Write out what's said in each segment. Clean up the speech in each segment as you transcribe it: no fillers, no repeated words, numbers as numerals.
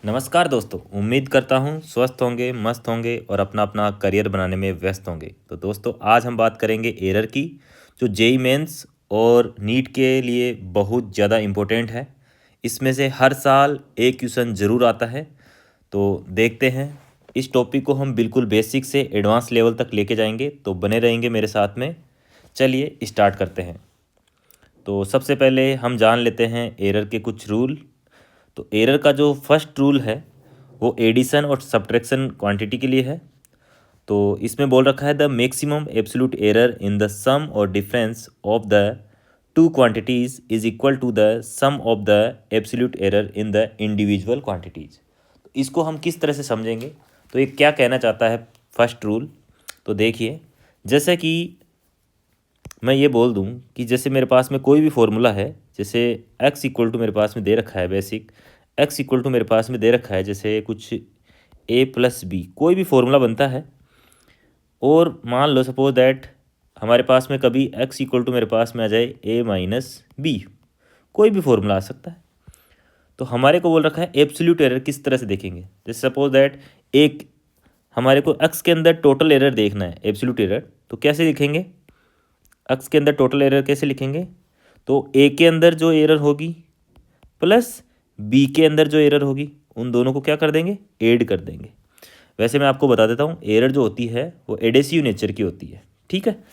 नमस्कार दोस्तों, उम्मीद करता हूँ स्वस्थ होंगे, मस्त होंगे और अपना अपना करियर बनाने में व्यस्त होंगे। तो दोस्तों, आज हम बात करेंगे एरर की, जो जेई मेंस और नीट के लिए बहुत ज़्यादा इम्पोर्टेंट है। इसमें से हर साल एक क्वेश्चन ज़रूर आता है। तो देखते हैं, इस टॉपिक को हम बिल्कुल बेसिक से एडवांस लेवल तक लेके जाएंगे, तो बने रहेंगे मेरे साथ में। चलिए स्टार्ट करते हैं। तो सबसे पहले हम जान लेते हैं एरर के कुछ रूल। तो एरर का जो फर्स्ट रूल है वो एडिशन और सब्ट्रैक्शन क्वांटिटी के लिए है। तो इसमें बोल रखा है the maximum absolute error in the sum or difference of the two quantities is equal to the sum of the absolute error in the individual quantities. तो इसको हम किस तरह से समझेंगे, तो ये क्या कहना चाहता है फर्स्ट रूल। तो देखिए, जैसे कि मैं ये बोल दूं कि जैसे मेरे पास में कोई भी फॉर्मूला है, जैसे x इक्वल टू मेरे पास में दे रखा है, बेसिक x इक्वल टू मेरे पास में दे रखा है, जैसे कुछ a प्लस बी कोई भी फॉर्मूला बनता है। और मान लो सपोज दैट हमारे पास में कभी x इक्वल टू मेरे पास में आ जाए a माइनस बी, कोई भी फॉर्मूला आ सकता है। तो हमारे को बोल रखा है एब्सोल्यूट एरर किस तरह से देखेंगे। जैसे सपोज दैट एक हमारे को x के अंदर टोटल एरर देखना है, एब्सोल्यूट एरर, तो कैसे लिखेंगे? x के अंदर टोटल एरर कैसे लिखेंगे? तो a के अंदर जो एरर होगी प्लस b के अंदर जो एरर होगी, उन दोनों को क्या कर देंगे? ऐड कर देंगे। वैसे मैं आपको बता देता हूँ, एरर जो होती है वो एडेसिव नेचर की होती है, ठीक है।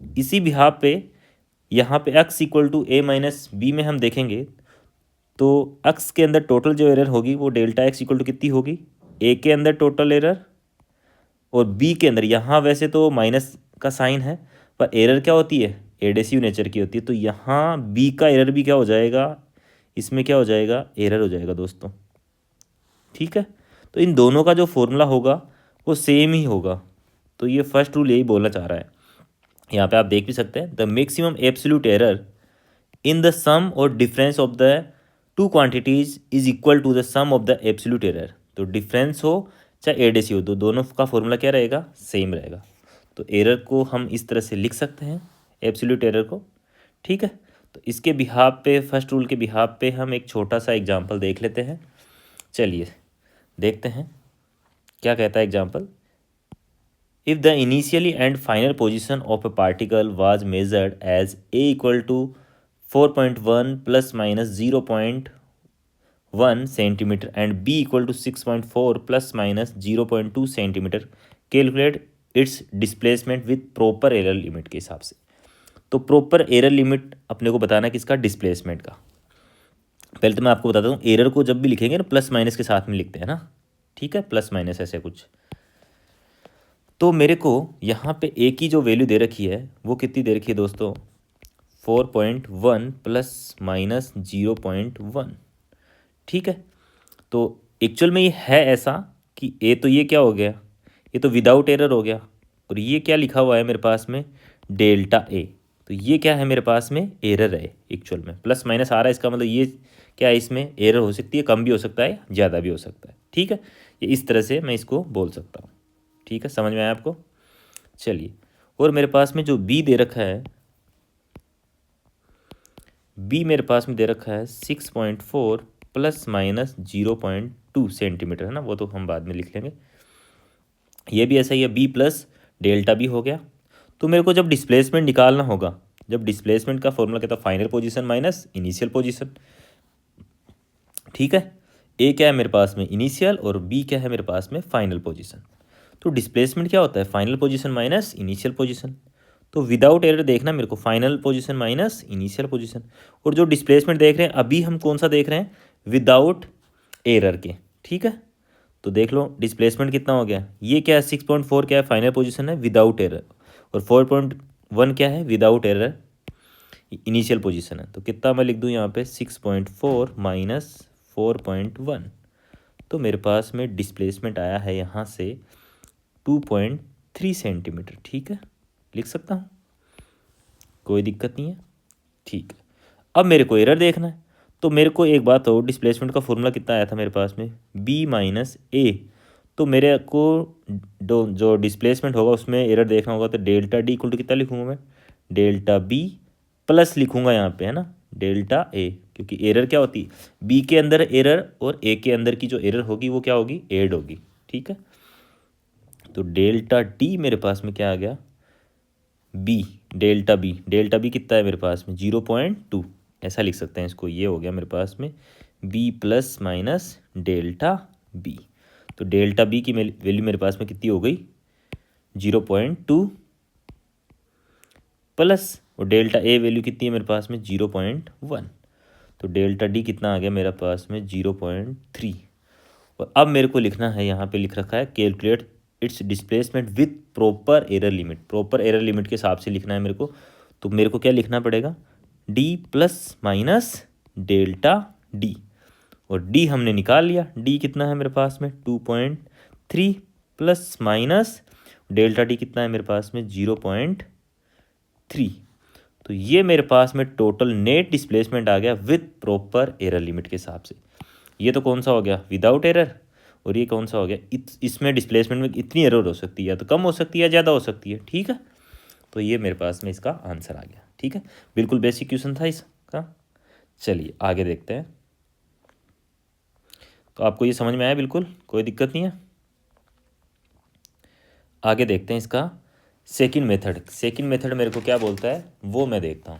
इसी बिहाफ पे यहाँ पे x equal to a minus B में हम देखेंगे तो x के अंदर टोटल जो एरर होगी वो डेल्टा x इक्वल टू कितनी होगी? a के अंदर टोटल एरर और b के अंदर, यहाँ वैसे तो माइनस का साइन है पर एरर क्या होती है? एडेसिव नेचर की होती है। तो यहाँ b का एरर भी क्या हो जाएगा? इसमें क्या हो जाएगा? एरर हो जाएगा दोस्तों, ठीक है। तो इन दोनों का जो फॉर्मूला होगा वो सेम ही होगा। तो ये फर्स्ट रूल यही बोलना चाह रहा है। यहाँ पे आप देख भी सकते हैं, the maximum absolute error in the sum or difference of the two quantities is equal to the sum of the absolute error. तो डिफरेंस हो चाहे एडेसिव हो, तो दोनों का फॉर्मूला क्या रहेगा? सेम रहेगा। तो एरर को हम इस तरह से लिख सकते हैं, एब्सोल्यूट एरर को, ठीक है। तो इसके बिहाफ पे, फर्स्ट रूल के बिहाफ पे हम एक छोटा सा एग्जांपल देख लेते हैं। चलिए देखते हैं क्या कहता है example. If the initially and final position of a particle was measured as a equal to 4.1 plus minus 0.1 centimetre and b equal to 6.4 plus minus 0.2 centimetre, calculate its displacement with proper error limit के हिसाब से। तो proper error limit अपने को बताना है किसका? Displacement का। पहले तो मैं आपको बताता हूँ, एरर को जब भी लिखेंगे ना प्लस माइनस के साथ में लिखते हैं ना, ठीक है, प्लस माइनस ऐसे कुछ। तो मेरे को यहाँ पे ए की जो वैल्यू दे रखी है वो कितनी दे रखी है दोस्तों? 4.1 प्लस माइनस 0.1, ठीक है। तो एक्चुअल में ये है ऐसा कि ए, तो ये क्या हो गया? ये तो विदाउट एरर हो गया। और ये क्या लिखा हुआ है मेरे पास में? Delta A. तो ये क्या है मेरे पास में? एरर है। एक्चुअल में प्लस माइनस आ रहा है, इसका मतलब ये क्या है? इसमें एरर हो सकती है, कम भी हो सकता है, ज़्यादा भी हो सकता है, ठीक है। ये इस तरह से मैं इसको बोल सकता हूँ, ठीक है। समझ में आया आपको? चलिए, और मेरे पास में जो बी दे रखा है, बी मेरे पास में दे रखा है 6.4 प्लस माइनस 0.2 सेंटीमीटर, है ना। वो तो हम बाद में लिख लेंगे। ये भी ऐसा ही है, बी प्लस डेल्टा बी हो गया। तो मेरे को जब डिस्प्लेसमेंट निकालना होगा, जब डिस्प्लेसमेंट का फॉर्मूला कहता है final position minus initial position, ठीक है। ए क्या है मेरे पास में? इनिशियल, और बी क्या है मेरे पास में? Final position. तो डिस्प्लेसमेंट क्या होता है? Final position minus initial position. तो विदाउट एरर देखना मेरे को, final position minus initial position. और जो डिस्प्लेसमेंट देख रहे हैं अभी हम कौन सा देख रहे हैं? विदाउट एरर के, ठीक है। तो देख लो डिस्प्लेसमेंट कितना हो गया। ये क्या है? 6.4 क्या है? फाइनल पोजीशन है विदाउट एरर। और 4.1 क्या है? विदाउट एरर इनिशियल पोजीशन है। तो कितना मैं लिख दूँ यहाँ पे? 6.4 माइनस 4.1। तो मेरे पास में डिस्प्लेसमेंट आया है यहाँ से 2.3 सेंटीमीटर, ठीक है। लिख सकता हूँ, कोई दिक्कत नहीं है, ठीक है। अब मेरे को एरर देखना है। तो मेरे को एक बात हो, डिस्प्लेसमेंट का फॉर्मूला कितना आया था मेरे पास में? b माइनस ए। तो मेरे को जो डिस्प्लेसमेंट होगा उसमें एरर देखना होगा, तो डेल्टा डी इक्वल टू कितना लिखूंगा मैं? डेल्टा बी प्लस लिखूंगा यहाँ पे, है ना, डेल्टा ए, क्योंकि एरर क्या होती है, बी के अंदर एरर और ए के अंदर की जो एरर होगी वो क्या होगी, एड होगी। ठीक है, तो डेल्टा डी मेरे पास में क्या आ गया, बी, डेल्टा बी कितना है मेरे पास में 0.2, ऐसा लिख सकते हैं इसको। ये हो गया मेरे पास में B plus minus delta B. तो डेल्टा बी की वैल्यू मेरे पास में कितनी हो गई 0.2 प्लस, और डेल्टा ए वैल्यू कितनी है मेरे पास में 0.1। तो डेल्टा डी कितना आ गया मेरे पास में 0.3। और अब मेरे को लिखना है, यहाँ पे लिख रखा है calculate its displacement with proper error limit. Proper error limit के हिसाब से लिखना है मेरे को। तो मेरे को क्या लिखना पड़ेगा, D plus minus delta D, और डी हमने निकाल लिया, डी कितना है मेरे पास में 2.3 प्लस माइनस डेल्टा डी कितना है मेरे पास में 0.3। तो ये मेरे पास में टोटल नेट डिस्प्लेसमेंट आ गया विथ प्रॉपर एरर लिमिट के हिसाब से। ये तो कौन सा हो गया, विदाउट एरर, और ये कौन सा हो गया, इसमें डिस्प्लेसमेंट में इतनी एरर हो सकती है, या तो कम हो सकती है या ज़्यादा हो सकती है। ठीक है, तो ये मेरे पास में इसका आंसर आ गया। ठीक है, बिल्कुल बेसिक क्वेश्चन था इसका। चलिए आगे देखते हैं। तो आपको ये समझ में आया, बिल्कुल कोई दिक्कत नहीं है। आगे देखते हैं इसका सेकंड मेथड। सेकंड मेथड मेरे को क्या बोलता है वो मैं देखता हूँ।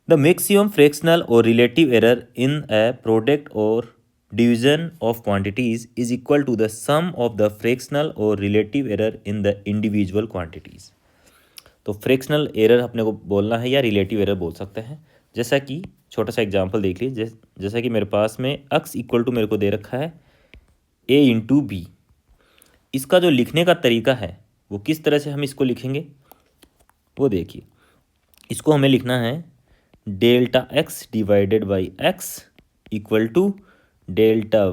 The maximum fractional or relative error in a product or division of quantities is equal to the sum of the fractional or relative error in the individual quantities. तो फ्रैक्शनल एरर अपने को बोलना है या रिलेटिव एरर बोल सकते हैं। जैसा कि छोटा सा एग्जांपल देख लीजिए, जैसा कि मेरे पास में x इक्वल टू मेरे को दे रखा है a इंटू बी। इसका जो लिखने का तरीका है वो किस तरह से हम इसको लिखेंगे वो देखिए। इसको हमें लिखना है delta x divided by x equal to delta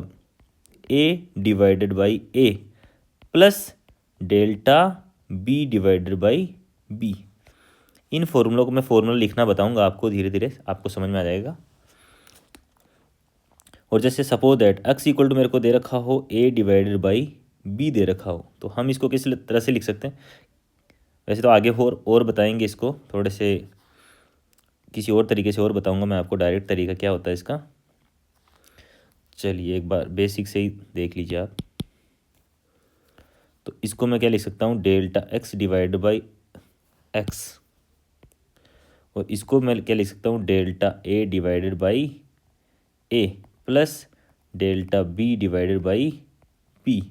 a divided by a plus delta b divided by b। इन फॉर्मूलों को मैं फॉर्मूला लिखना बताऊंगा आपको, धीरे धीरे आपको समझ में आ जाएगा। और जैसे suppose that x equal to मेरे को दे रखा हो a डिवाइडेड बाई b दे रखा हो, तो हम इसको किस तरह से लिख सकते हैं। वैसे तो आगे और बताएंगे इसको, थोड़े से किसी और तरीके से और बताऊंगा मैं आपको डायरेक्ट तरीका क्या होता है इसका। चलिए एक बार बेसिक से ही देख लीजिए आप। तो इसको मैं क्या लिख सकता हूँ, delta x divide by x, और इसको मैं क्या लिख सकता हूँ, delta a divided by a plus delta b divided by b।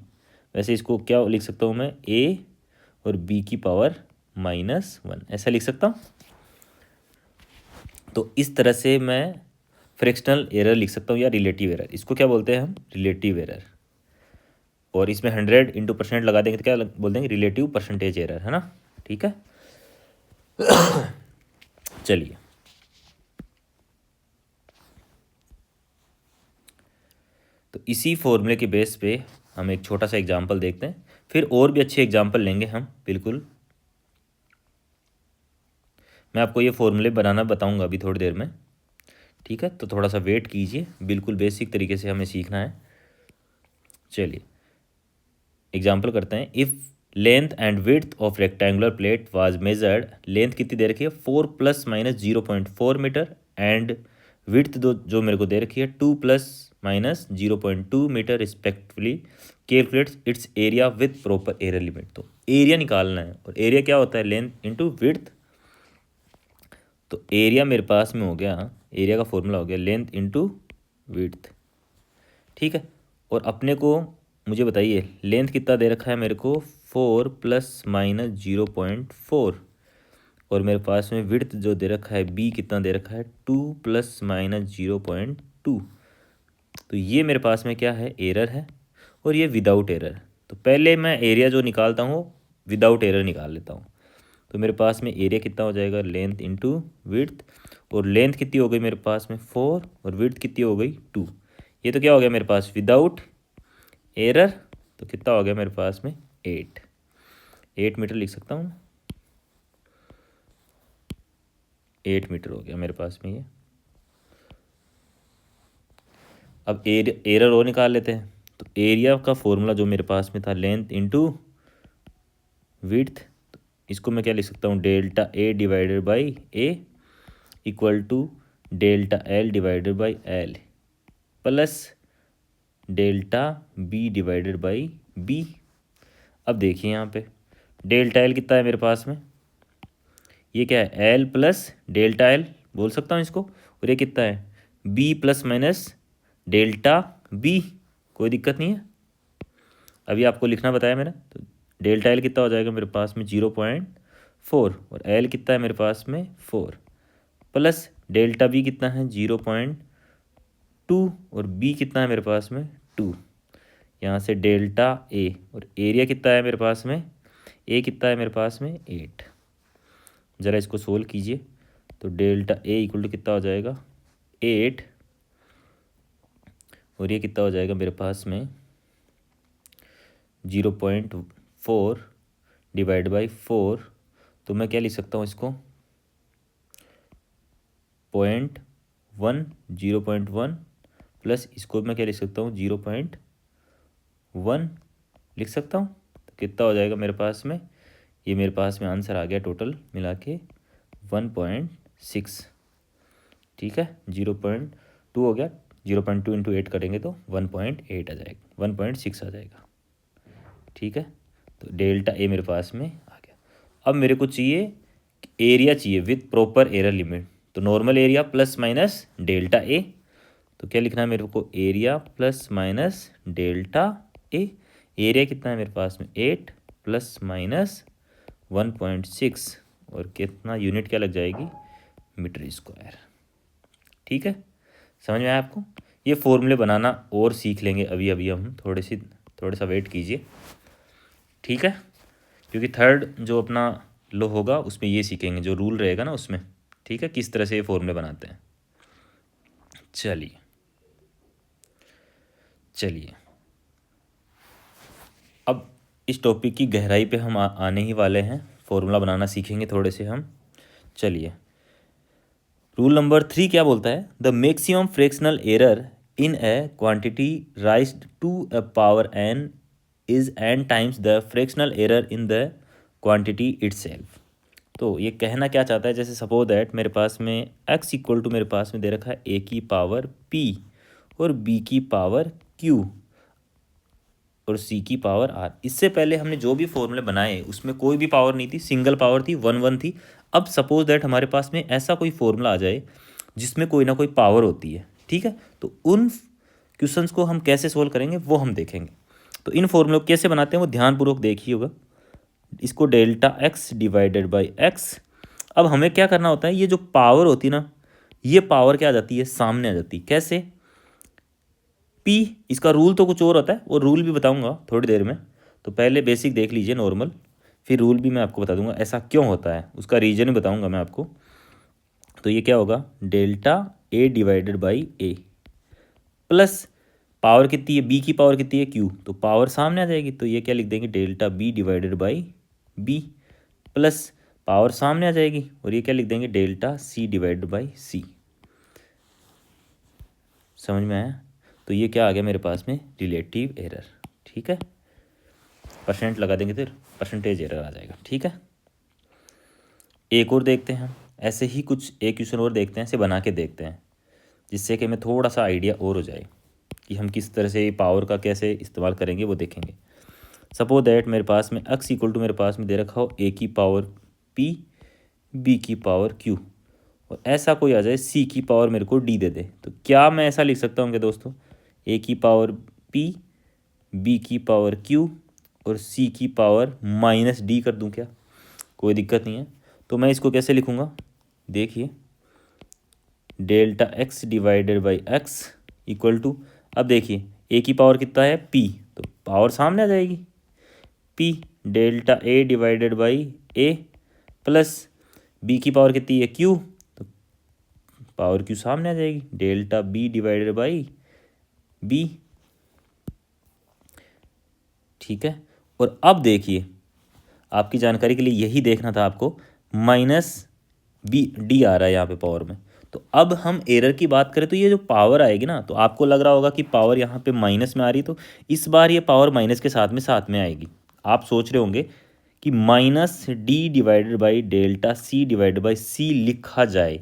वैसे इसको क्या लिख सकता हूँ मैं, a और b की पावर -1, ऐसा लिख सकता हूँ। तो इस तरह से मैं फ्रैक्शनल एरर लिख सकता हूँ या रिलेटिव एरर, इसको क्या बोलते हैं हम, रिलेटिव एरर। और इसमें 100 इंटू % लगा देंगे तो क्या बोल देंगे, रिलेटिव परसेंटेज एरर, है ना। ठीक है, चलिए तो इसी फॉर्मूले के बेस पे हम एक छोटा सा एग्जांपल देखते हैं, फिर और भी अच्छे एग्जांपल लेंगे हम। बिल्कुल मैं आपको ये फॉर्मूले बनाना बताऊंगा अभी थोड़ी देर में। ठीक है, तो थोड़ा सा वेट कीजिए, बिल्कुल बेसिक तरीके से हमें सीखना है। चलिए एग्जांपल करते हैं। If length and width of rectangular plate was measured, length कितनी दे रखी है 4 + -0.4 मीटर, एंड विड्थ जो मेरे को दे रखी है 2 ± 0.2 metre respectively, calculates its area with proper error limit. तो एरिया निकालना है, और एरिया क्या होता है, लेंथ इंटू विड्थ। तो एरिया मेरे पास में हो गया, एरिया का फॉर्मूला हो गया लेंथ इंटू विड्थ। ठीक है, और अपने को मुझे बताइए लेंथ कितना दे रखा है मेरे को 4 ± 0.4, और मेरे पास में विड्थ जो दे रखा है b कितना दे रखा है 2 ± 0.2। तो ये मेरे पास में क्या है, एरर है, और ये विदाउट एरर। तो पहले मैं एरिया जो निकालता हूँ विदाउट एरर निकाल लेता हूँ। तो मेरे पास में एरिया कितना हो जाएगा, लेंथ इंटू विड्थ, और लेंथ कितनी हो गई मेरे पास में 4, और विड्थ कितनी हो गई 2। ये तो क्या हो गया मेरे पास विदाउट एरर, तो कितना हो गया मेरे पास में 8 मीटर लिख सकता हूँ, 8 मीटर हो गया मेरे पास में ये। अब एरर और निकाल लेते हैं। तो एरिया का फॉर्मूला जो मेरे पास में था लेंथ इंटू विड्थ, इसको मैं क्या लिख सकता हूँ, delta a divided by a equal to delta L divided by L plus delta B divided by B. अब देखिए यहाँ पे डेल्टा एल कितना है मेरे पास में, ये क्या है एल प्लस डेल्टा एल बोल सकता हूँ इसको, और ये कितना है B plus minus delta B, कोई दिक्कत नहीं है। अभी आपको लिखना बताया मैंने, तो डेल्टा एल कितना हो जाएगा मेरे पास में 0.4 और एल कितना है मेरे पास में 4 प्लस डेल्टा बी कितना है 0.2 और बी कितना है मेरे पास में 2। यहाँ से डेल्टा ए और एरिया कितना है मेरे पास में, ए कितना है मेरे पास में 8। ज़रा इसको सोल्व कीजिए तो डेल्टा ए इक्वल टू कितना हो जाएगा 8 और ये कितना हो जाएगा मेरे पास में 0.4 डिवाइड बाई 4। तो मैं क्या लिख सकता हूँ इसको 0.1 प्लस इसको मैं क्या लिख सकता हूँ 0.1 लिख सकता हूँ। तो कितना हो जाएगा मेरे पास में, ये मेरे पास में आंसर आ गया टोटल मिला के 1.6। ठीक है 0.2 हो गया, 0.2 इंटू 8 करेंगे तो 1.8 आ जाएगा, 1.6 आ जाएगा। ठीक है तो डेल्टा ए मेरे पास में आ गया। अब मेरे को चाहिए एरिया चाहिए विथ प्रॉपर एरर लिमिट, तो normal area plus minus delta A. तो क्या लिखना है मेरे को area plus minus delta A. Area कितना है मेरे पास में 8 प्लस माइनस 1.6 और कितना यूनिट क्या लग जाएगी मीटर स्क्वायर। ठीक है समझ में आया आपको। ये फॉर्मूले बनाना और सीख लेंगे अभी अभी हम, थोड़ा सा वेट कीजिए। ठीक है क्योंकि थर्ड जो अपना लो होगा उसमें ये सीखेंगे, जो रूल रहेगा ना उसमें। ठीक है किस तरह से ये फॉर्मूले बनाते हैं। चलिए अब इस टॉपिक की गहराई पे हम आने ही वाले हैं, फॉर्मूला बनाना सीखेंगे थोड़े से हम। चलिए रूल नंबर 3 क्या बोलता है, the maximum fractional error in a quantity raised to a power n is n times the fractional error in the quantity itself. तो ये कहना क्या चाहता है, जैसे सपोज दैट मेरे पास में x इक्वल टू मेरे पास में दे रखा है a की पावर p और b की पावर q और c की पावर r। इससे पहले हमने जो भी फॉर्मूले बनाए उसमें कोई भी पावर नहीं थी, सिंगल पावर थी, 1 थी। अब सपोज दैट हमारे पास में ऐसा कोई फॉर्मूला आ जाए जिसमें कोई ना कोई पावर होती है। ठीक है तो उन क्वेश्चंस को हम कैसे सोल्व करेंगे वो हम देखेंगे। तो इन फॉर्मूलों को कैसे बनाते हैं वो ध्यानपूर्वक देखिएगा। इसको delta x divided by x. अब हमें क्या करना होता है, ये जो पावर होती है ना, ये पावर क्या आ जाती है सामने आ जाती है। कैसे P, इसका रूल तो कुछ और होता है, वो रूल भी बताऊंगा थोड़ी देर में। तो पहले बेसिक देख लीजिए नॉर्मल, फिर रूल भी मैं आपको बता दूंगा ऐसा क्यों होता है, उसका रीजन भी बताऊंगा मैं आपको। तो ये क्या होगा delta a divided by A plus power कितनी है बी की पावर कितनी है क्यू, तो पावर सामने आ जाएगी। तो ये क्या लिख देंगे delta B divided by b plus power सामने आ जाएगी और ये क्या लिख देंगे delta C divided by c. समझ में आया। तो ये क्या आ गया मेरे पास में रिलेटिव एरर। ठीक है परसेंट लगा देंगे तो परसेंटेज एरर आ जाएगा। ठीक है एक और देखते हैं हम, ऐसे ही कुछ एक क्वेश्चन और देखते हैं, ऐसे बना के देखते हैं जिससे कि हमें थोड़ा सा आइडिया और हो जाए कि हम किस तरह से पावर का कैसे इस्तेमाल करेंगे वो देखेंगे। सपोज दैट मेरे पास में x इक्वल टू मेरे पास में दे रखा हो a की पावर p b की पावर q और ऐसा कोई आ जाए c की पावर मेरे को d दे दे। तो क्या मैं ऐसा लिख सकता हूँ क्या दोस्तों, a की पावर p b की पावर q और c की पावर माइनस d कर दूँ क्या, कोई दिक्कत नहीं है। तो मैं इसको कैसे लिखूँगा, देखिए delta x divided by x equal to, अब देखिए a की पावर कितना है p, तो पावर सामने आ जाएगी p delta a divided by a plus b की पावर कितनी है q, तो पावर q सामने आ जाएगी delta b divided by b। ठीक है और अब देखिए आपकी जानकारी के लिए यही देखना था आपको, माइनस बी डी आ रहा है यहाँ पे पावर में। तो अब हम एरर की बात करें तो ये जो पावर आएगी ना, तो आपको लग रहा होगा कि पावर यहाँ पे माइनस में आ रही, तो इस बार ये पावर माइनस के साथ में आएगी। आप सोच रहे होंगे कि minus D divided by delta C divided by C लिखा जाए,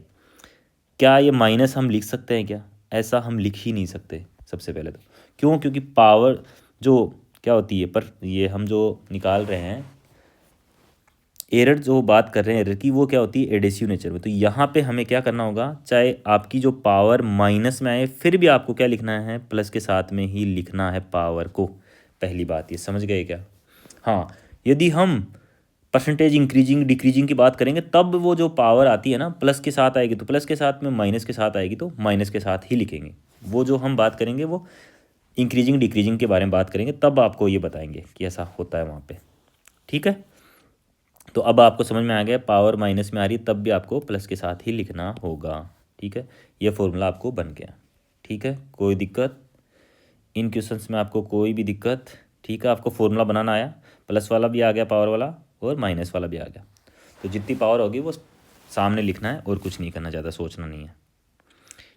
क्या ये माइनस हम लिख सकते हैं क्या? ऐसा हम लिख ही नहीं सकते सबसे पहले तो। क्यों? क्योंकि पावर जो क्या होती है, पर ये हम जो निकाल रहे हैं एरर, जो बात कर रहे हैं एरर की, वो क्या होती है एडेसिव नेचर में। तो यहाँ पे हमें क्या करना होगा, चाहे आपकी जो पावर माइनस में आए फिर भी आपको क्या लिखना है, प्लस के साथ में ही लिखना है पावर को। पहली बात ये समझ गए क्या? हाँ, यदि हम परसेंटेज इंक्रीजिंग डिक्रीजिंग की बात करेंगे तब वो जो पावर आती है ना प्लस के साथ आएगी तो प्लस के साथ में, माइनस के साथ आएगी तो माइनस के साथ ही लिखेंगे। वो जो हम बात करेंगे वो इंक्रीजिंग डिक्रीजिंग के बारे में बात करेंगे, तब आपको ये बताएंगे कि ऐसा होता है वहाँ पे। ठीक है, तो अब आपको समझ में आ गया, पावर माइनस में आ रही है तब भी आपको प्लस के साथ ही लिखना होगा। ठीक है, ये फॉर्मूला आपको बन गया। ठीक है, कोई दिक्कत इन क्वेश्चंस में? आपको कोई भी दिक्कत? ठीक है, आपको फॉर्मूला बनाना आया, प्लस वाला भी आ गया पावर वाला और माइनस वाला भी आ गया। तो जितनी पावर होगी वो सामने लिखना है और कुछ नहीं करना, ज़्यादा सोचना नहीं है।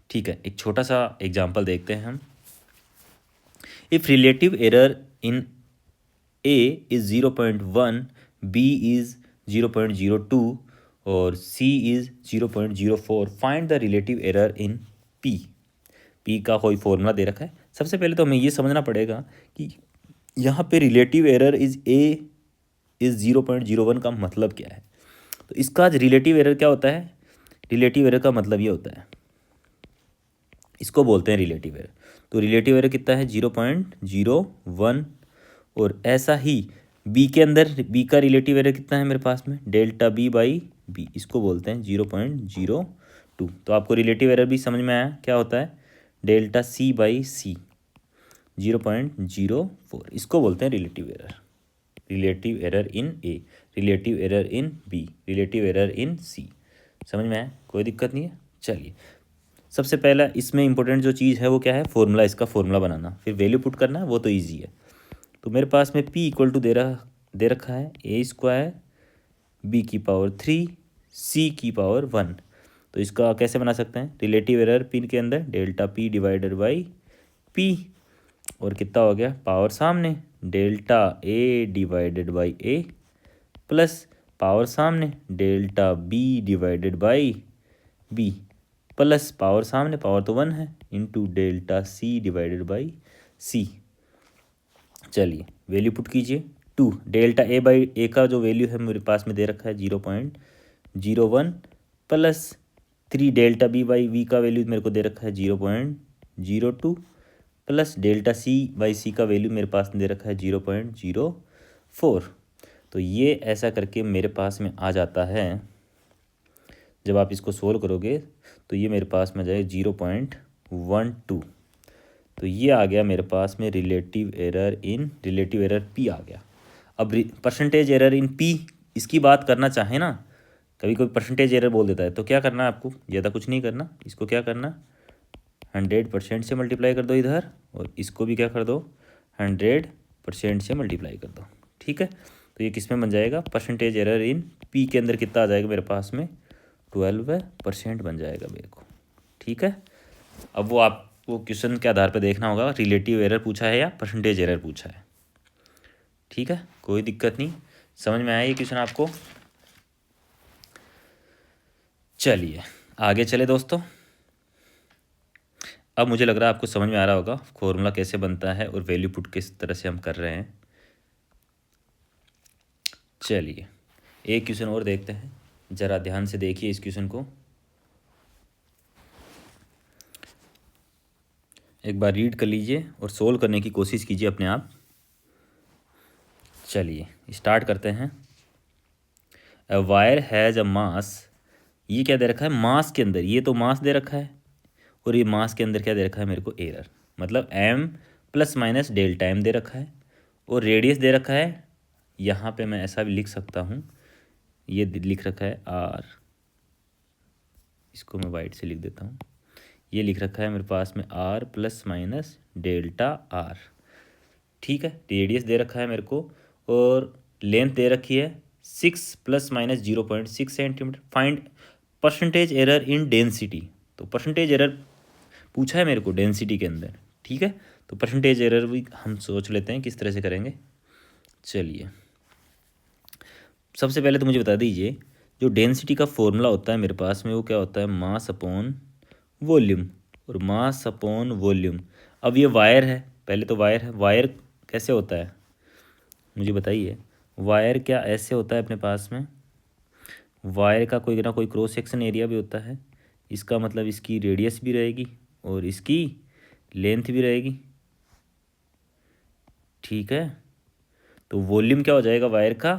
ठीक है, एक छोटा सा एग्जाम्पल देखते हैं हम। If relative error in A is 0.1, B is 0.02 और C is 0.04, find the relative error in P. P का कोई फॉर्मूला दे रखा है। सबसे पहले तो हमें ये समझना पड़ेगा कि यहाँ पे relative error is A is 0.01 का मतलब क्या है। तो इसका रिलेटिव एरर क्या होता है? रिलेटिव एरर का मतलब ये होता है, इसको बोलते हैं रिलेटिव एरर। तो रिलेटिव एरर कितना है? 0.01। और ऐसा ही बी के अंदर, बी का रिलेटिव एरर कितना है मेरे पास में? डेल्टा बी बाई बी, इसको बोलते हैं 0.02। तो आपको रिलेटिव एरर भी समझ में आया क्या होता है? डेल्टा सी बाई सी 0.04, इसको बोलते हैं relative error. Relative error in A, relative error in B, relative error in C. समझ में आया? कोई दिक्कत नहीं है। चलिए, सबसे पहला इसमें इंपॉर्टेंट जो चीज़ है वो क्या है? फॉर्मूला, इसका फॉर्मूला बनाना, फिर वैल्यू पुट करना है, वो तो ईजी है। तो मेरे पास में p इक्वल टू दे रखा है ए स्क्वायर बी की पावर 3 सी की पावर 1। तो इसका कैसे बना सकते हैं? रिलेटिव एरर पिन के अंदर delta p divided by p, और कितना हो गया पावर सामने, delta a divided by a plus power सामने delta b divided by b plus power सामने, पावर तो 1 है, into delta c divided by c। चलिए वैल्यू पुट कीजिए। 2 डेल्टा ए बाई ए का जो वैल्यू है मेरे पास में दे रखा है 0.01 plus 3 delta b by v का वैल्यू मेरे को दे रखा है 0.02 plus delta c by c का वैल्यू मेरे पास में दे रखा है 0.04। तो ये ऐसा करके मेरे पास में आ जाता है, जब आप इसको सोल्व करोगे तो ये मेरे पास में आ जाएगा 0.12। तो ये आ गया मेरे पास में रिलेटिव एरर पी आ गया। अब परसेंटेज एरर इन पी, इसकी बात करना चाहे ना, कभी कोई परसेंटेज एरर बोल देता है तो क्या करना है आपको? ज़्यादा कुछ नहीं करना, इसको क्या करना, 100% से मल्टीप्लाई कर दो इधर, और इसको भी क्या कर दो, 100% से मल्टीप्लाई कर दो। ठीक है, तो ये किस में बन जाएगा? परसेंटेज एरर इन पी के अंदर कितना आ जाएगा मेरे पास में? 12% बन जाएगा मेरे को। ठीक है, अब वो आपको क्वेश्चन के आधार पर देखना होगा, रिलेटिव एरर पूछा है या परसेंटेज एरर पूछा है। ठीक है, कोई दिक्कत नहीं, समझ में आया ये क्वेश्चन आपको? चलिए आगे चले दोस्तों। अब मुझे लग रहा है आपको समझ में आ रहा होगा फॉर्मूला कैसे बनता है और वैल्यू पुट किस तरह से हम कर रहे हैं। चलिए एक क्वेश्चन और देखते हैं, ज़रा ध्यान से देखिए इस क्वेश्चन को, एक बार रीड कर लीजिए और सोल्व करने की कोशिश कीजिए अपने आप। चलिए स्टार्ट करते हैं। अ वायर हैज़ अ मास, ये क्या दे रखा है? मास के अंदर, ये तो मास दे रखा है, और ये मास के अंदर क्या दे रखा है मेरे को? एरर, मतलब m plus minus delta m दे रखा है, और रेडियस दे रखा है, यहाँ पे मैं ऐसा भी लिख सकता हूँ, ये लिख रखा है r, इसको मैं वाइट से लिख देता हूँ, ये लिख रखा है मेरे पास में r plus minus delta r। ठीक है, रेडियस दे रखा है मेरे को, और लेंथ दे रखी है 6 plus minus 0.6 centimetre. Find percentage error in density, तो परसेंटेज एरर पूछा है मेरे को डेंसिटी के अंदर। ठीक है, तो परसेंटेज एरर भी हम सोच लेते हैं किस तरह से करेंगे। चलिए सबसे पहले तो मुझे बता दीजिए, जो डेंसिटी का फॉर्मूला होता है मेरे पास में वो क्या होता है? मास अपॉन वॉल्यूम, और मास अपॉन वॉल्यूम। अब ये वायर है, पहले तो वायर है, वायर कैसे होता है मुझे बताइए। वायर क्या ऐसे होता है अपने पास में, वायर का कोई ना कोई क्रॉस सेक्शन एरिया भी होता है, इसका मतलब इसकी रेडियस भी रहेगी और इसकी लेंथ भी रहेगी, ठीक है। तो वॉल्यूम क्या हो जाएगा, वायर का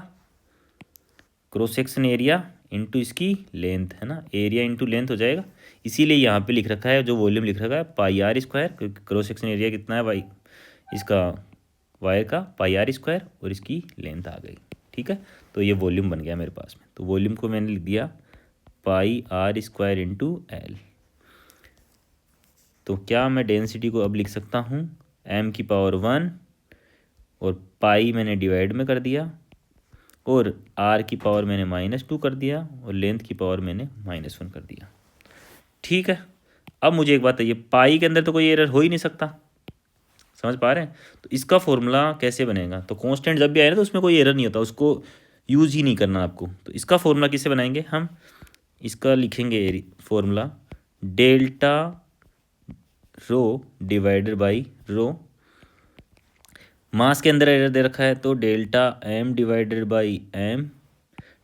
क्रॉस सेक्शन एरिया इंटू इसकी लेंथ, है ना, एरिया इंटू लेंथ हो जाएगा। इसीलिए यहाँ पे लिख रखा है जो वॉल्यूम लिख रखा है पाई आर स्क्वायर, क्योंकि क्रॉस सेक्शन एरिया कितना है भाई इसका वायर का, पाई आर स्क्वायर, और इसकी लेंथ आ गई, ठीक है। तो ये वॉल्यूम बन गया मेरे पास में, तो वॉल्यूम को मैंने लिख दिया पाई आर स्क्वायर इंटू एल। तो क्या मैं डेंसिटी को अब लिख सकता हूँ m की पावर 1, और पाई मैंने डिवाइड में कर दिया, और r की पावर मैंने -2 कर दिया, और लेंथ की पावर मैंने -1 कर दिया, ठीक है। अब मुझे एक बात बताइए, पाई के अंदर तो कोई एरर हो ही नहीं सकता, समझ पा रहे हैं। तो इसका फॉर्मूला कैसे बनेगा, तो कांस्टेंट जब भी आए ना तो उसमें कोई एरर नहीं होता, उसको यूज़ ही नहीं करना आपको। तो इसका फॉर्मूला किससे बनाएंगे हम, इसका लिखेंगे formula delta rho divided by rho. Mass के अंदर एरर दे रखा है तो delta m divided by m।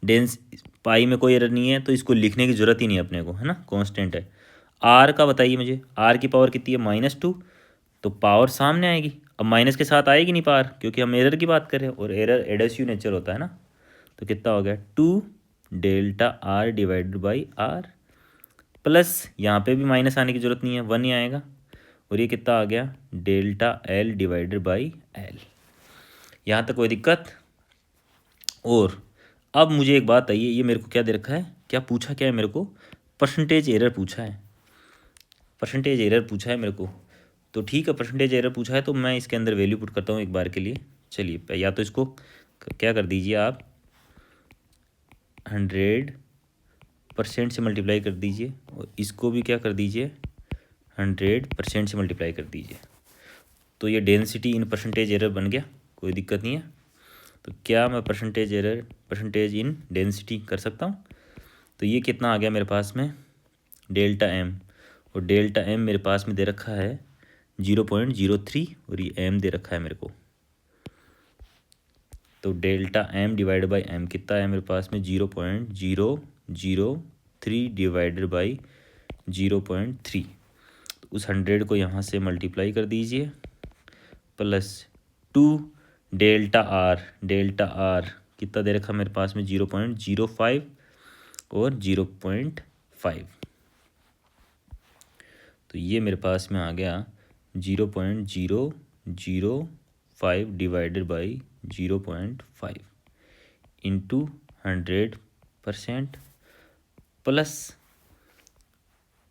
डेंस पाई में कोई एरर नहीं है तो इसको लिखने की ज़रूरत ही नहीं है अपने को, है ना, कांस्टेंट है। r का बताइए मुझे, r की पावर कितनी है -2, तो पावर सामने आएगी। अब माइनस के साथ आएगी नहीं पावर, क्योंकि हम एरर की बात कर रहे हैं और एरर एडेसिव नेचर होता है ना। तो कितना हो गया 2 delta r divided by r, plus यहाँ पे भी माइनस आने की ज़रूरत नहीं है, 1 ही आएगा, और ये कितना आ गया delta l divided by l। यहाँ तक कोई दिक्कत। और अब मुझे एक बात आइए, ये मेरे को क्या दे रखा है, क्या पूछा क्या है मेरे को, परसेंटेज एरर पूछा है, परसेंटेज एरर पूछा है मेरे को। तो ठीक है, परसेंटेज एरर पूछा है तो मैं इसके अंदर वैल्यू पुट करता हूँ एक बार के लिए। चलिए, या तो इसको क्या कर दीजिए आप 100% से मल्टीप्लाई कर दीजिए, और इसको भी क्या कर दीजिए 100% से मल्टीप्लाई कर दीजिए। तो ये डेंसिटी इन परसेंटेज एरर बन गया, कोई दिक्कत नहीं है। तो क्या मैं percentage error percentage in density कर सकता हूँ। तो ये कितना आ गया मेरे पास में डेल्टा m, और डेल्टा m मेरे पास में दे रखा है 0.03, और ये m दे रखा है मेरे को। तो delta m divide by m कितना है मेरे पास में 0.003 डिवाइडेड बाई 0.3। तो उस 100 को यहाँ से मल्टीप्लाई कर दीजिए, प्लस 2 डेल्टा आर कितना दे रखा मेरे पास में 0.05 और 0.5। तो ये मेरे पास में आ गया 0.005 डिवाइडेड बाई 0.5 इंटू 100%, प्लस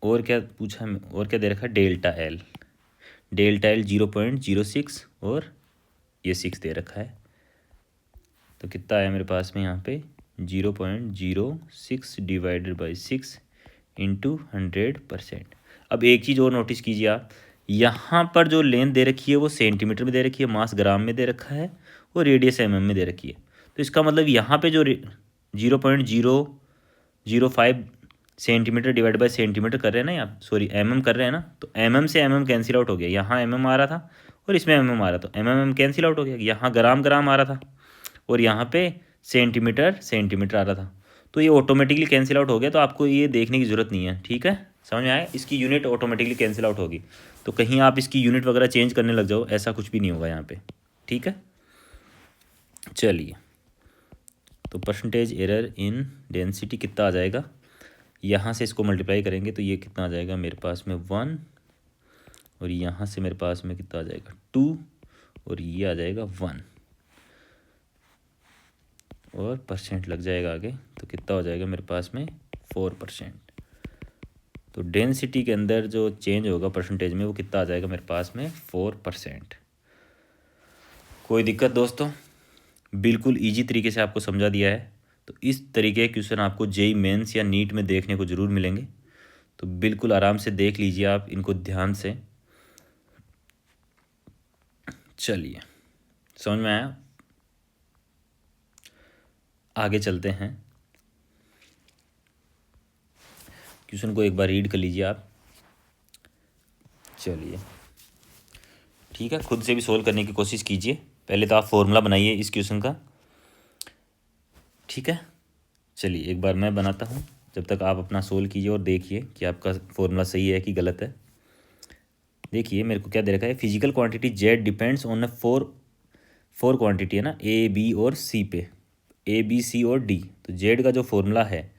और क्या पूछा, और क्या दे रखा डेल्टा एल 0.06, और ये 6 दे रखा है। तो कितना आया मेरे पास में यहाँ पे 0.06 डिवाइडेड बाई 6 इंटू 100%। अब एक चीज़ और नोटिस कीजिए आप, यहाँ पर जो लेंथ दे रखी है वो सेंटीमीटर में दे रखी है, मास ग्राम में दे रखा है, और रेडियस mm में दे रखी है। तो इसका मतलब यहाँ पे जो 0.005 सेंटीमीटर डिवाइड बाई सेंटीमीटर कर रहे हैं ना, या सॉरी mm कर रहे हैं ना, तो mm से mm कैंसिल आउट हो गया। यहाँ mm आ रहा था और इसमें mm आ रहा, तो mm कैंसिल आउट हो गया। यहाँ ग्राम आ रहा था और यहाँ पे सेंटीमीटर आ रहा था, तो ये ऑटोमेटिकली कैंसिल आउट हो गया। तो आपको ये देखने की ज़रूरत नहीं है, ठीक है, समझ में आया। इसकी यूनिट ऑटोमेटिकली कैंसिल आउट होगी, तो कहीं आप इसकी यूनिट वगैरह चेंज करने लग जाओ, ऐसा कुछ भी नहीं होगा यहाँ पे, ठीक है। चलिए, तो परसेंटेज एरर इन डेंसिटी कितना आ जाएगा, यहाँ से इसको मल्टीप्लाई करेंगे तो ये कितना आ जाएगा मेरे पास में 1, और यहाँ से मेरे पास में कितना आ जाएगा 2, और ये आ जाएगा 1, और परसेंट लग जाएगा आगे, तो कितना हो जाएगा मेरे पास में 4%। तो डेंसिटी के अंदर जो चेंज होगा परसेंटेज में वो कितना आ जाएगा मेरे पास में 4%। कोई दिक्कत दोस्तों, बिल्कुल इजी तरीके से आपको समझा दिया है। तो इस तरीके के क्वेश्चन आपको जेई मेंस या नीट में देखने को ज़रूर मिलेंगे, तो बिल्कुल आराम से देख लीजिए आप इनको ध्यान से। चलिए, समझ में आया, आगे चलते हैं। क्वेश्चन को एक बार रीड कर लीजिए आप। चलिए ठीक है, खुद से भी सोल्व करने की कोशिश कीजिए। पहले तो आप फॉर्मूला बनाइए इस क्वेश्चन का, ठीक है। चलिए एक बार मैं बनाता हूँ, जब तक आप अपना सोल्व कीजिए और देखिए कि आपका फॉर्मूला सही है कि गलत है। देखिए मेरे को क्या दे रखा है, physical quantity Z depends on four quantity है ना, ए बी और सी पे, ए बी सी और डी। तो जेड का जो फॉर्मूला है,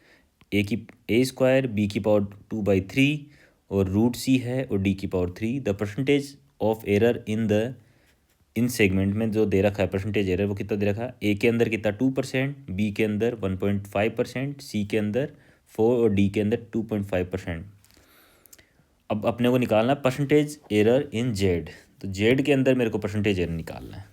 ए स्क्वायर बी की पावर 2/3 और रूट सी है और डी की power 3। The percentage of error in segment में जो दे रखा है परसेंटेज एरर, वो कितना दे रखा है, ए के अंदर कितना 2%, बी के अंदर 1.5%, सी के अंदर 4 और डी के अंदर 2.5%। अब अपने को निकालना है परसेंटेज एरर इन जेड। तो जेड के अंदर मेरे को परसेंटेज एरर निकालना है।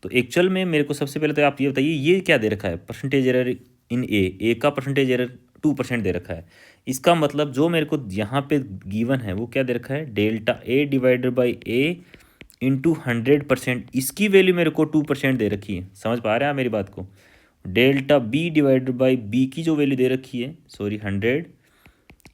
तो एक्चुअल में मेरे को सबसे पहले तो आप ये बताइए, ये क्या दे रखा है, परसेंटेज एरर इन ए का परसेंटेज एरर 2% दे रखा है। इसका मतलब जो मेरे को यहाँ पे गिवन है वो क्या दे रखा है, delta a divided by A into 100%। इसकी वैल्यू मेरे को 2% दे रखी है। समझ पा रहे हैं आप मेरी बात को। Delta B divided by b की जो वैल्यू दे रखी है, सॉरी 100,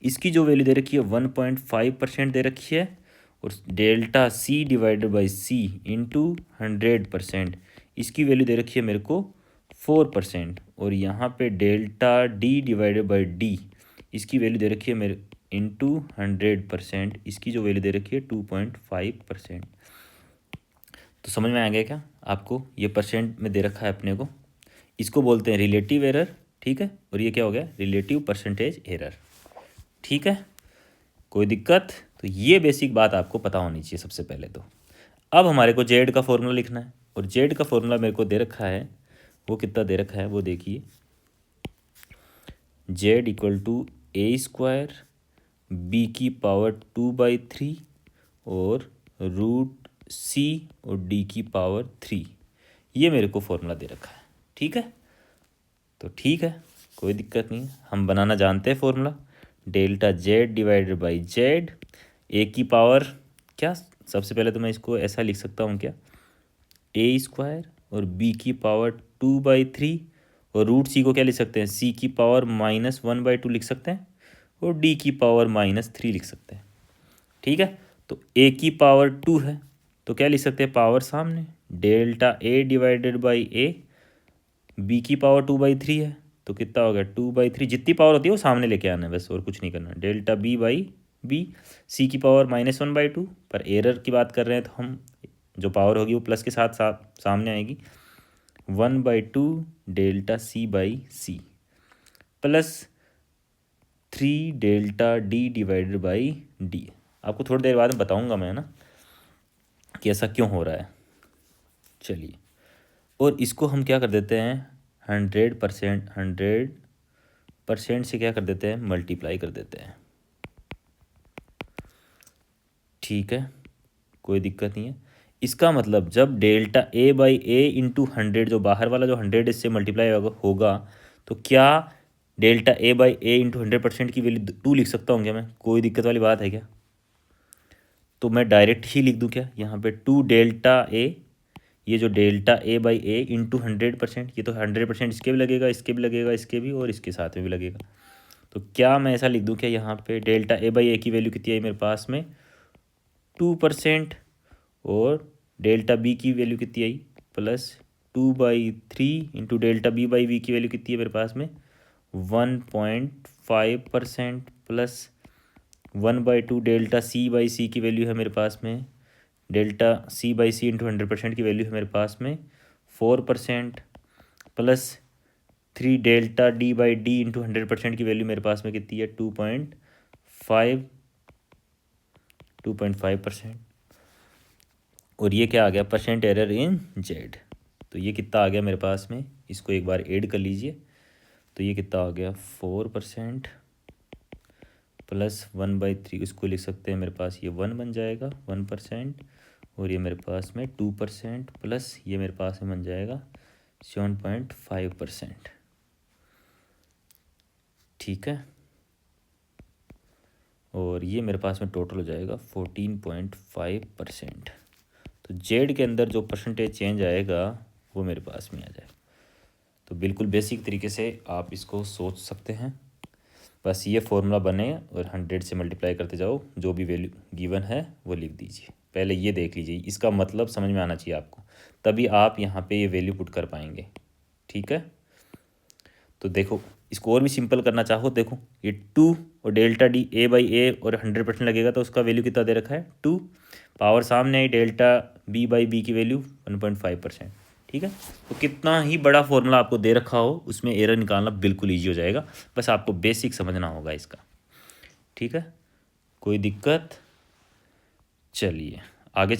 इसकी जो वैल्यू दे रखी है 1.5% दे रखी है। और delta C divided by c into 100%, इसकी वैल्यू दे रखी है मेरे को 4%। और यहाँ पे delta d divided by D, इसकी वैल्यू दे रखी है मेरे इंटू 100%, इसकी जो वैल्यू दे रखी है 2.5%। तो समझ में आ गया क्या आपको, ये परसेंट में दे रखा है अपने को, इसको बोलते हैं रिलेटिव एरर, ठीक है। और ये क्या हो गया, रिलेटिव परसेंटेज एरर, ठीक है। कोई दिक्कत, तो ये बेसिक बात आपको पता होनी चाहिए सबसे पहले तो। अब हमारे को जेड का फॉर्मूला लिखना है, और जेड का फॉर्मूला मेरे को दे रखा है, वो कितना दे रखा है वो देखिए, z equal to a square b की पावर 2/3 और रूट सी और डी की पावर 3। ये मेरे को फॉर्मूला दे रखा है, ठीक है। तो ठीक है, कोई दिक्कत नहीं है, हम बनाना जानते हैं formula. Delta Z divided by Z, A की पावर क्या, सबसे पहले तो मैं इसको ऐसा लिख सकता हूँ क्या, ए स्क्वायर और बी की पावर 2/3 और रूट सी को क्या लिख सकते हैं, सी की पावर -1/2 लिख सकते हैं और डी की पावर -3 लिख सकते हैं, ठीक है। तो ए की पावर 2 है तो क्या लिख सकते हैं, पावर सामने, delta a divided by a, b की पावर 2/3 है तो कितना हो गया 2/3, जितनी पावर होती है वो सामने लेके आना है बस, और कुछ नहीं करना। डेल्टा बी बाई बी, सी की पावर -1/2, पर एरर की बात कर रहे हैं तो हम जो पावर होगी वो प्लस के साथ साथ सामने आएगी, 1/2 delta c by c plus 3 delta d divided by d. आपको थोड़ी देर बाद में बताऊंगा मैं ना कि ऐसा क्यों हो रहा है। चलिए, और इसको हम क्या कर देते हैं, 100% से क्या कर देते हैं, मल्टीप्लाई कर देते हैं, ठीक है। कोई दिक्कत नहीं है। इसका मतलब जब delta A by A into 100, जो बाहर वाला जो 100 इससे मल्टीप्लाई होगा, तो क्या delta A by A into 100% की वैल्यू 2 लिख सकता हूँ क्या मैं, कोई दिक्कत वाली बात है क्या। तो मैं डायरेक्ट ही लिख दूँ क्या, यहाँ पे 2 डेल्टा ए, ये जो delta A by A into 100%, ये तो 100% इसके भी लगेगा, इसके भी लगेगा, इसके भी, और इसके साथ में भी लगेगा। तो क्या मैं ऐसा लिख दूँ क्या, यहाँ पे डेल्टा ए बाई ए की वैल्यू कितनी आई मेरे पास में 2%, और डेल्टा बी की वैल्यू कितनी आई +2/3 into delta b by b की वैल्यू कितनी है मेरे पास में 1.5%, plus 1/2 delta c by c की वैल्यू है मेरे पास में, delta c by c into 100% की वैल्यू है मेरे पास में 4%, plus 3 delta d by d into 100% की वैल्यू मेरे पास में कितनी है 2.5%। और ये क्या आ गया, परसेंट एरर इन जेड। तो ये कितना आ गया मेरे पास में, इसको एक बार ऐड कर लीजिए। तो ये कितना आ गया 4% प्लस 1/3, इसको लिख सकते हैं मेरे पास ये 1 बन जाएगा 1%, और ये मेरे पास में 2% प्लस ये मेरे पास में बन जाएगा 7.5%, ठीक है। और ये मेरे पास में टोटल हो जाएगा 14.5%। तो जेड के अंदर जो परसेंटेज चेंज आएगा वो मेरे पास में आ जाएगा। तो बिल्कुल बेसिक तरीके से आप इसको सोच सकते हैं। बस ये फॉर्मूला बने और 100 से मल्टीप्लाई करते जाओ, जो भी वैल्यू गिवन है वो लिख दीजिए। पहले ये देख लीजिए, इसका मतलब समझ में आना चाहिए आपको, तभी आप यहाँ पे ये वैल्यू पुट कर पाएंगे। ठीक है, तो देखो इसको और भी सिंपल करना चाहो, देखो ये 2 और डेल्टा डी A/A और 100% लगेगा तो उसका वैल्यू कितना दे रखा है 2, पावर सामने आई डेल्टा B/B की वैल्यू 1.5%। ठीक है, तो कितना ही बड़ा फॉर्मूला आपको दे रखा हो उसमें एरर निकालना बिल्कुल ईजी हो जाएगा, बस आपको बेसिक समझना होगा इसका। ठीक है, कोई दिक्कत? चलिए आगे